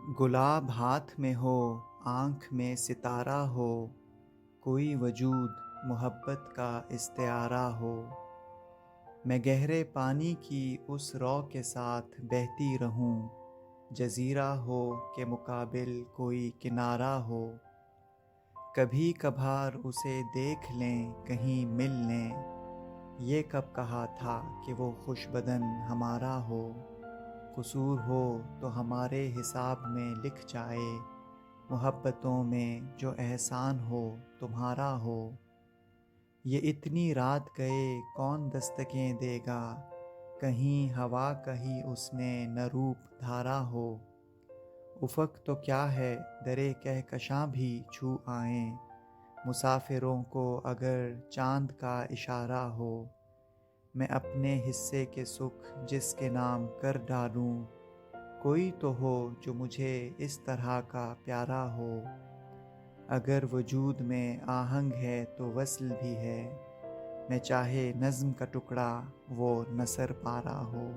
گلاب ہاتھ میں ہو، آنکھ میں ستارہ ہو، کوئی وجود محبت کا استعارہ ہو۔ میں گہرے پانی کی اس رو کے ساتھ بہتی رہوں، جزیرہ ہو کہ مقابل کوئی کنارہ ہو۔ کبھی کبھار اسے دیکھ لیں، کہیں مل لیں، یہ کب کہا تھا کہ وہ خوش بدن ہمارا ہو۔ قصور ہو تو ہمارے حساب میں لکھ جائے، محبتوں میں جو احسان ہو تمہارا ہو۔ یہ اتنی رات گئے کون دستکیں دے گا، کہیں ہوا کہیں اس میں نہ روپ دھارا ہو۔ افق تو کیا ہے درِ کہکشاں بھی چھو آئیں، مسافروں کو اگر چاند کا اشارہ ہو۔ میں اپنے حصے کے سکھ جس کے نام کر ڈالوں، کوئی تو ہو جو مجھے اس طرح کا پیارا ہو۔ اگر وجود میں آہنگ ہے تو وصل بھی ہے، میں چاہے نظم کا ٹکڑا وہ نثر پارہ ہو۔